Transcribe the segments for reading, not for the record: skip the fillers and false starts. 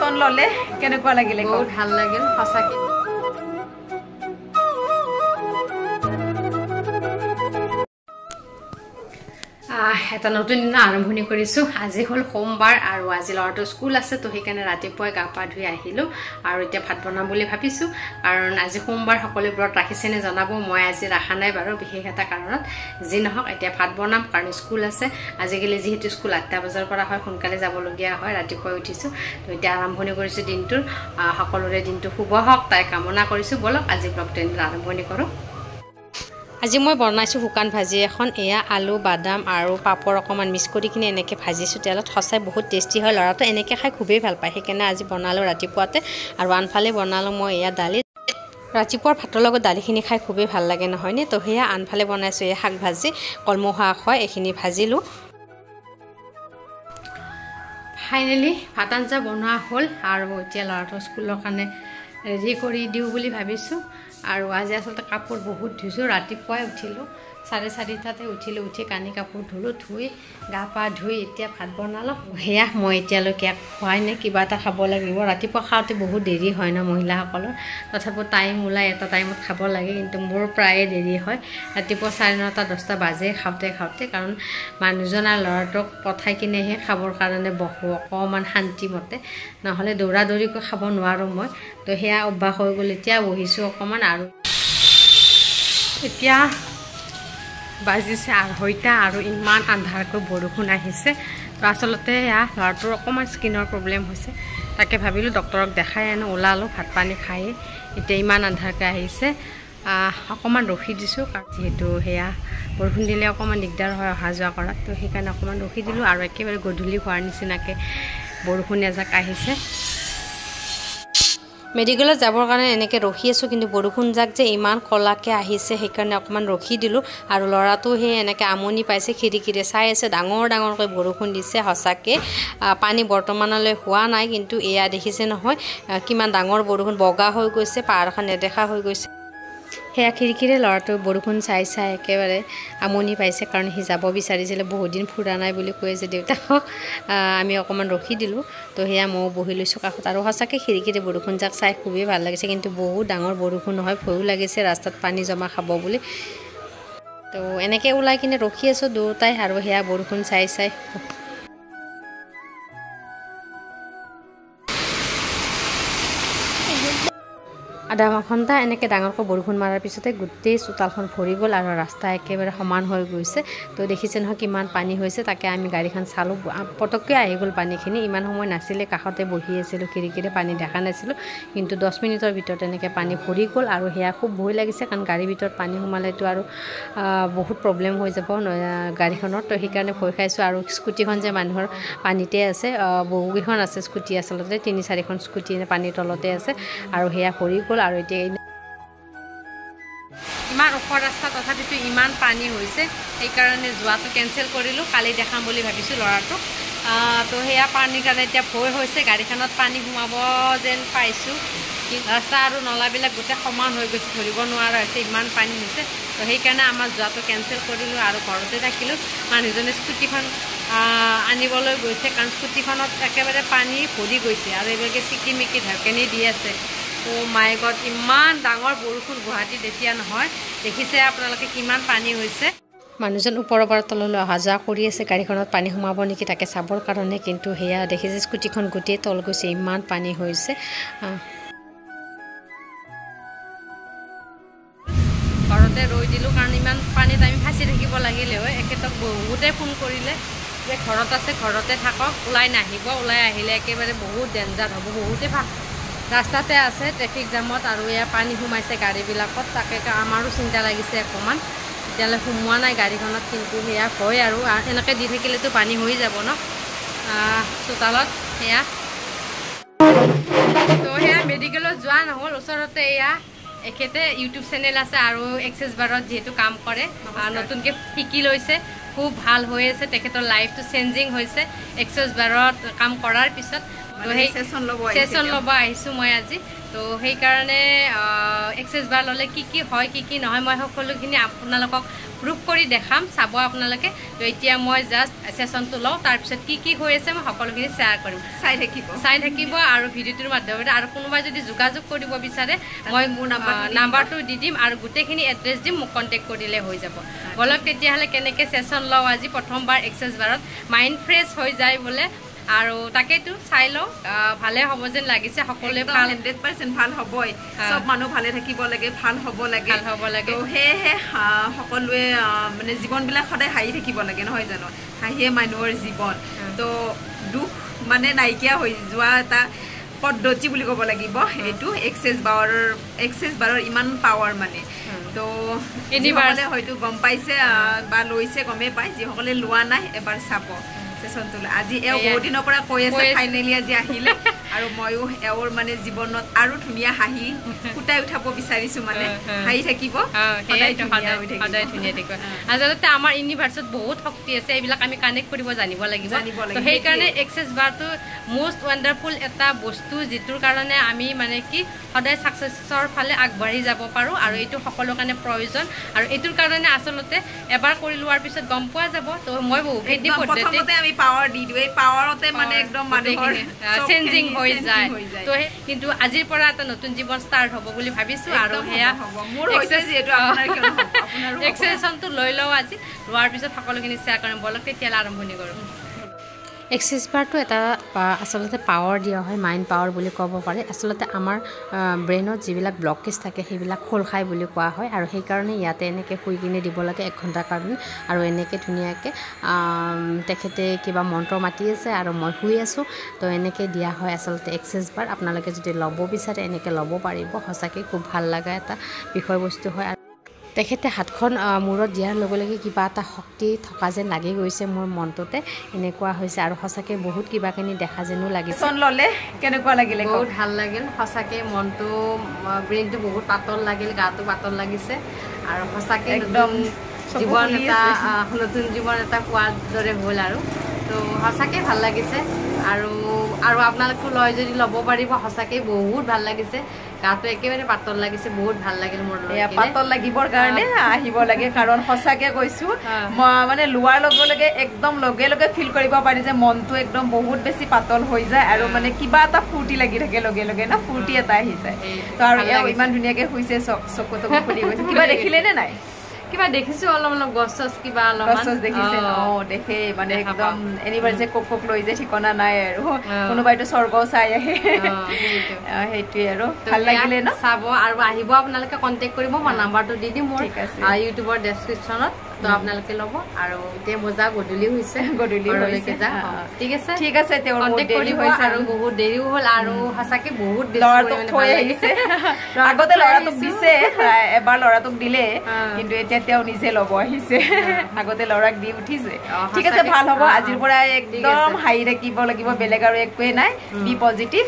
সন ললে কেনেকুৱা লাগিলে বহুত ভাল লাগিল সঁচাকৈ এটা নতুন দিন আৰম্ভণি কৰিছোঁ আজি হ'ল সোমবাৰ আৰু আজি ল'ৰাটোৰ স্কুল আছে তো সেইকাৰণে ৰাতিপুৱাই গা পা ধুই আহিলোঁ আৰু এতিয়া ভাত বনাম বুলি ভাবিছোঁ কাৰণ আজি সোমবাৰ সকলো ব্ৰত ৰাখিছেনে জনাব মই আজি ৰাখা নাই বাৰু বিশেষ এটা কাৰণত যি নহওক এতিয়া ভাত বনাম কাৰণ স্কুল আছে আজিকালি যিহেতু স্কুল 8টা বজাৰ পৰা হয় সোনকালে যাবলগীয়া হয় ৰাতিপুৱাই উঠিছোঁ তো এতিয়া আৰম্ভণি কৰিছোঁ দিনটোৰ সকলোৰে দিনটো শুভ হওক তাই কামনা কৰিছোঁ বলক আজি ব্লগটো আৰম্ভণি কৰোঁ আজি মই বনাইছোঁ শুকান ভাজি এখন এয়া আলু বাদাম আৰু পাপৰ অকণমান মিক্স কৰি কিনে এনেকৈ ভাজিছোঁ তেলত সঁচাই বহুত টেষ্টি হয় ল'ৰাটো এনেকৈ খাই খুবেই ভাল পায় সেইকাৰণে আজি বনালোঁ ৰাতিপুৱাতে আৰু আনফালে বনালোঁ মই এয়া দালি ৰাতিপুৱাৰ ভাতৰ লগত দালিখিনি খাই খুবেই ভাল লাগে নহয়নে তো সেয়া আনফালে বনাইছোঁ এয়া শাক ভাজি কলমৌ শাক হয় এইখিনি ভাজিলোঁ ফাইনেলি ভাত আঞ্জা বনোৱা হ'ল আৰু এতিয়া ল'ৰাটোৰ স্কুলৰ কাৰণে ৰেডি কৰি দিওঁ বুলি ভাবিছোঁ আৰু আজি আচলতে কাপোৰ বহুত ধুইছোঁ ৰাতিপুৱাই উঠিলোঁ 4:30টাতে উঠিলোঁ উঠি কানি কাপোৰ ধুলোঁ ধুই গা পা ধুই এতিয়া ভাত বনালোঁ সেয়া মই এতিয়ালৈকে খোৱাই নাই কিবা এটা খাব লাগিব ৰাতিপুৱা খাওঁতে বহুত দেৰি হয় ন মহিলাসকলৰ তথাপিও টাইম ওলাই এটা টাইমত খাব লাগে কিন্তু মোৰ প্ৰায়ে দেৰি হয় ৰাতিপুৱা 9:30 10টা বাজে খাওঁতে কাৰণ মানুহজন আৰু ল'ৰাটোক পঠাই কিনেহে খাবৰ কাৰণে বহোঁ অকণমান শান্তিমতে নহ'লে দৌৰা দৌৰিকৈ খাব নোৱাৰোঁ মই তো সেয়া অভ্যাস হৈ গ'ল এতিয়া বহিছোঁ অকণমান আৰু এতিয়া বাজিছে 2:30 আৰু ইমান আন্ধাৰকৈ বৰষুণ আহিছে তো আচলতে এয়া ল'ৰাটোৰ অকণমান স্কিনৰ প্ৰব্লেম হৈছে তাকে ভাবিলোঁ ডক্তৰক দেখাই আনো ওলালোঁ ভাত পানী খাই এতিয়া ইমান আন্ধাৰকৈ আহিছে অকণমান ৰখি দিছোঁ কাৰণ যিহেতু সেয়া বৰষুণ দিলে অকণমান দিগদাৰ হয় অহা যোৱা কৰাত তো সেইকাৰণে অকণমান ৰখি দিলোঁ আৰু একেবাৰে গধূলি হোৱাৰ নিচিনাকৈ বৰষুণ এজাক আহিছে মেডিকেলত যাবৰ কাৰণে এনেকৈ ৰখি আছোঁ কিন্তু বৰষুণ যাক যে ইমান কলাকৈ আহিছে সেইকাৰণে অকণমান ৰখি দিলোঁ আৰু ল'ৰাটো সেই এনেকৈ আমনি পাইছে খিৰিকীৰে চাই আছে ডাঙৰকৈ বৰষুণ দিছে সঁচাকৈ পানী বৰ্তমানলৈ হোৱা নাই কিন্তু এয়া দেখিছে নহয় কিমান ডাঙৰ বৰষুণ বগা হৈ গৈছে পাহাৰখন নেদেখা হৈ গৈছে সেয়া খিৰিকীৰে ল'ৰাটো বৰষুণ চাই একেবাৰে আমনি পাইছে কাৰণ সি যাব বিচাৰিছিলে বহুত দিন ফুৰা নাই বুলি কৈ আছে দেউতাকক আমি অকণমান ৰখি দিলোঁ তো সেয়া ময়ো বহি লৈছোঁ কাষত আৰু সঁচাকৈ খিৰিকীৰে বৰষুণ যাক চাই খুবেই ভাল লাগিছে কিন্তু বহুত ডাঙৰ বৰষুণ নহয় ভয়ো লাগিছে ৰাস্তাত পানী জমা খাব বুলি তো এনেকৈ ওলাই কিনে ৰখি আছোঁ দুয়োটাই আৰু সেয়া বৰষুণ চাই আধা ঘণ্টা এনেকৈ ডাঙৰকৈ বৰষুণ মৰাৰ পিছতে গোটেই চোতালখন ভৰি গ'ল আৰু ৰাস্তা একেবাৰে সমান হৈ গৈছে তো দেখিছে নহয় কিমান পানী হৈছে তাকে আমি গাড়ীখন চালোঁ পটককৈ আহি গ'ল পানীখিনি ইমান সময় নাছিলে কাষতে বহি আছিলোঁ খিৰিকীৰে পানী দেখা নাছিলোঁ কিন্তু 10 মিনিটৰ ভিতৰত এনেকৈ পানী ভৰি গ'ল আৰু সেয়া খুব ভয় লাগিছে কাৰণ গাড়ীৰ ভিতৰত পানী সোমালেতো আৰু বহুত প্ৰব্লেম হৈ যাব গাড়ীখনত তো সেইকাৰণে ভয় খাইছোঁ আৰু স্কুটিখন যে মানুহৰ পানীতে আছে বহুকেইখন আছে স্কুটি আচলতে 3-4খন স্কুটি পানীৰ তলতে আছে আৰু সেয়া ভৰি গ'ল আৰু এতিয়া ইমান ওখ ৰাস্তা তথাপিতো ইমান পানী হৈছে সেইকাৰণে যোৱাটো কেঞ্চেল কৰিলোঁ কালি দেখাম বুলি ভাবিছোঁ ল'ৰাটোক তো সেয়া পানীৰ কাৰণে এতিয়া ভয় হৈছে গাড়ীখনত পানী সোমাব যেন পাইছোঁ ৰাস্তা আৰু নলাবিলাক গোটেই সমান হৈ গৈছে ধৰিব নোৱাৰা হৈছে ইমান পানী হৈছে তো সেইকাৰণে আমাৰ যোৱাটো কেঞ্চেল কৰিলোঁ আৰু ঘৰতে থাকিলোঁ মানুহজনে স্কুটিখন আনিবলৈ গৈছে কাৰণ স্কুটিখনত একেবাৰে পানী ভৰি গৈছে আৰু এইবিলাকে চিকিমিকি ঢাকনি দি আছে অ' মাই গড ইমান ডাঙৰ বৰষুণ গুৱাহাটীত এতিয়া নহয় দেখিছে আপোনালোকে কিমান পানী হৈছে মানুহজন ওপৰৰ পৰা তললৈ অহা যোৱা কৰি আছে গাড়ীখনত পানী সোমাব নেকি তাকে চাবৰ কাৰণে কিন্তু সেয়া দেখিছে স্কুটিখন গোটেই তল গৈছে ইমান পানী হৈছে ঘৰতে ৰৈ দিলোঁ কাৰণ ইমান পানীত আমি ফাঁচি থাকিব লাগিলে হয় এখেতক বহুতে ফোন কৰিলে যে ঘৰত আছে ঘৰতে থাকক ওলাই নাহিব ওলাই আহিলে একেবাৰে বহুত ডেঞ্জাৰ হ'ব বহুতে ৰাস্তাতে আছে ট্ৰেফিক জামত আৰু এয়া পানী সোমাইছে গাড়ীবিলাকত তাকে আমাৰো চিন্তা লাগিছে অকণমান এতিয়ালৈ সোমোৱা নাই গাড়ীখনত কিন্তু সেয়া ভয় আৰু এনেকৈ দি থাকিলেতো পানী হৈ যাব ন চোতালত সেয়া তো সেয়া মেডিকেলত যোৱা নহ'ল ওচৰতে এয়া এখেতে ইউটিউব চেনেল আছে আৰু এক্সেছ বাৰত যিহেতু কাম কৰে নতুনকৈ শিকি লৈছে খুব ভাল হৈ আছে তেখেতৰ লাইফটো চেঞ্জিং হৈছে এক্সেছ বাৰত কাম কৰাৰ পিছত সেশন ল'ব আহিছোঁ মই আজি তো সেইকাৰণে এক্সেছ বাৰ ল'লে কি কি হয় কি কি নহয় মই সকলোখিনি আপোনালোকক প্ৰুভ কৰি দেখাম চাব আপোনালোকে তো এতিয়া মই জাষ্ট সেশনটো লওঁ তাৰপিছত কি কি হৈ আছে মই সকলোখিনি শ্বেয়াৰ কৰিম চাই থাকিব আৰু ভিডিঅ'টোৰ মাধ্যমেৰে আৰু কোনোবাই যদি যোগাযোগ কৰিব বিচাৰে মই মোৰ নাম্বাৰটো দি দিম আৰু গোটেইখিনি এড্ৰেছ দিম মোক কণ্টেক্ট কৰিলে হৈ যাব বলক তেতিয়াহ'লে কেনেকৈ সেশন লওঁ আজি প্ৰথমবাৰ এক্সেছ বাৰত মাইণ্ড ফ্ৰেছ হৈ যায় বোলে আৰু তাকেইতো চাই লওঁ ভালে হ'ব যেন লাগিছে সকলোৱে ভাল 100% ভাল হ'বই সব মানুহ ভালে থাকিব লাগে ভাল হ'ব লাগে তো সেয়েহে সকলোৱে মানে জীৱনবিলাক সদায় হাঁহি থাকিব লাগে নহয় জানো হাঁহিয়ে মানুহৰ জীৱন তো দুখ মানে নাইকিয়া হৈ যোৱা এটা পদ্ধতি বুলি ক'ব লাগিব এইটো এক্সেছ বাৰৰ ইমান পাৱাৰ মানে তো যিসকলে হয়তো গম পাইছে বা লৈছে গমেই পায় যিসকলে লোৱা নাই এবাৰ চাব আজি এও বহুত দিনৰ পৰা কৈ আছে ফাইনেলি আজি আহিলে আৰু ময়ো এওৰ মানে জীৱনত আৰু ধুনীয়া হাঁহি ফুটাই উঠাব বিচাৰিছো মানে হাঁহি থাকিব সদায় ধুনীয়া থাকিব আচলতে আমাৰ ইউনিভাৰ্ছত বহুত শক্তি আছে এইবিলাক আমি কানেক্ট কৰিব জানিব লাগিব সেইকাৰণে এক্সেছ বাৰটো মষ্ট ৱাণ্ডাৰফুল এটা বস্তু যিটোৰ কাৰণে আমি মানে কি সদায় ছাকচেছৰ ফালে আগবাঢ়ি যাব পাৰোঁ আৰু এইটো সকলোৰ কাৰণে প্ৰয়োজন আৰু এইটোৰ কাৰণে আচলতে এবাৰ কৰি লোৱাৰ পিছত গম পোৱা যাব তো মই বহুত আমি পাৱাৰ দি দিওঁ এই পাৱাৰতে মানে একদম মানুহৰ চেঞ্জিং হৈ যায় তো কিন্তু আজিৰ পৰা এটা নতুন জীৱন ষ্টাৰ্ট হ'ব বুলি ভাবিছোঁ আৰু সেয়া মোৰ হৈছে যিহেতু আপোনাৰ কিয় নহ'ব আপোনাৰ এক্সেছনটো লৈ লওঁ আজি লোৱাৰ পিছত সকলোখিনি শ্বেয়াৰ কৰিম বলক তেতিয়ালৈ আৰম্ভণি কৰোঁ এক্সেছ বাৰটো এটা আচলতে পাৱাৰ দিয়া হয় মাইণ্ড পাৱাৰ বুলি ক'ব পাৰে আচলতে আমাৰ ব্ৰেইনত যিবিলাক ব্লকেজ থাকে সেইবিলাক খোল খায় বুলি কোৱা হয় আৰু সেইকাৰণে ইয়াতে এনেকৈ শুই কিনে দিব লাগে 1 ঘণ্টাৰ কাৰণে আৰু এনেকৈ ধুনীয়াকৈ তেখেতে কিবা মন্ত্ৰ মাতি আছে আৰু মই শুই আছোঁ তো এনেকৈ দিয়া হয় আচলতে এক্সেছ বাৰ আপোনালোকে যদি ল'ব বিচাৰে এনেকৈ ল'ব পাৰিব সঁচাকৈ খুব ভাল লগা এটা বিষয়বস্তু হয় তেখেতে হাতখন মূৰত দিয়াৰ লগে লগে কিবা এটা শক্তি থকা যেন লাগি গৈছে মোৰ মনটোতে এনেকুৱা হৈছে আৰু সঁচাকৈ বহুত কিবাখিনি দেখা যেনো লাগিছে ল'লে কেনেকুৱা লাগিলে বহুত ভাল লাগিল সঁচাকৈ মনটো ব্ৰেইনটো বহুত পাতল লাগিল গাটো পাতল লাগিছে আৰু সঁচাকৈ একদম নতুন জীৱন এটা পোৱাৰ দৰে হ'ল আৰু তো সঁচাকৈ ভাল লাগিছে আৰু আপোনালোকো লয় যদি ল'ব পাৰিব সঁচাকৈ বহুত ভাল লাগিছে গাটো একেবাৰে পাতল লাগিছে বহুত ভাল লাগিল মোৰ পাতল লাগিবৰ কাৰণে আহিব লাগে কাৰণ সঁচাকৈ কৈছোঁ মানে লোৱাৰ লগে লগে একদম লগে লগে ফিল কৰিব পাৰি যে মনটো একদম বহুত বেছি পাতল হৈ যায় আৰু মানে কিবা এটা ফূৰ্তি লাগি থাকে লগে লগে না ফূৰ্তি এটা আহি যায় তো আৰু এও ইমান ধুনীয়াকৈ শুইছে চকু তকু ফুলি গৈছে কিবা দেখিলে নে নাই কিবা দেখিছো অলপ গছ চছ কিবা গছ দেখিছে দেখে মানে একদম এনিভাৰ্চে কক লৈ যে ঠিকনা নাই আৰু কোনোবাইতো স্বৰ্গ চাই আহে সেইটোৱে আৰু ভাল লাগিলে ন চাব আৰু আহিব আপোনালোকে কণ্টেক্ট কৰিব মই নাম্বাৰটো দি দিম মোৰ ইউটিউবৰ ডেছক্ৰিপশ্যনত তো আপোনালোকে ল'ব আৰু এতিয়া মজা গধূলি হৈছে গধূলিলৈকে যা ঠিক আছে তেওঁৰ কণ্টেক্ট কৰিব আৰু বহুত দেৰিও হ'ল আৰু সঁচাকৈ বহুত ল'ৰাটোক থৈ আহিছে আগতে ল'ৰাটোক দিছে এবাৰ ল'ৰাটোক দিলে কিন্তু এতিয়া তেওঁ নিজে ল'ব আহিছে আগতে ল'ৰাক দি উঠিছে ঠিক আছে ভাল হ'ব আজিৰ পৰা একদম হাঁহি থাকিব লাগিব বেলেগ আৰু একোৱে নাই বি পজিটিভ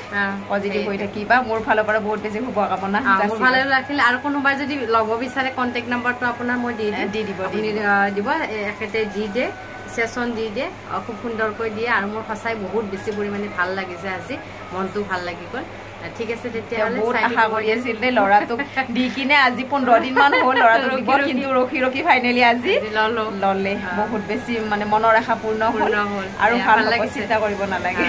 হৈ থাকিবা মোৰ ফালৰ পৰা বহুত বেছি শুভকামনা মোৰ ফালে ৰাখিলে আৰু কোনোবাই যদি ল'ব বিচাৰে কণ্টেক্ট নাম্বাৰটো আপোনাৰ মই দি দিব এখেতে দি দিয়ে সেশন দি দিয়ে খুব সুন্দৰকৈ দিয়ে আৰু মোৰ সঁচাই বহুত বেছি পৰিমাণে ভাল লাগিছে আজি মনটো ভাল লাগি গ'ল ঠিক আছে তেতিয়াহ'লে বহুত আশা কৰি আছিল দে ল'ৰাটোক দি কিনে আজি 15 দিন মান হ'ল ল'ৰাটোক দিব কিন্তু ৰখি ফাইনেলি আজি ল'লে বহুত বেছি মানে মনৰ আশা পূৰ্ণ হ'ল আৰু ভাল লাগিব চিন্তা কৰিব নালাগে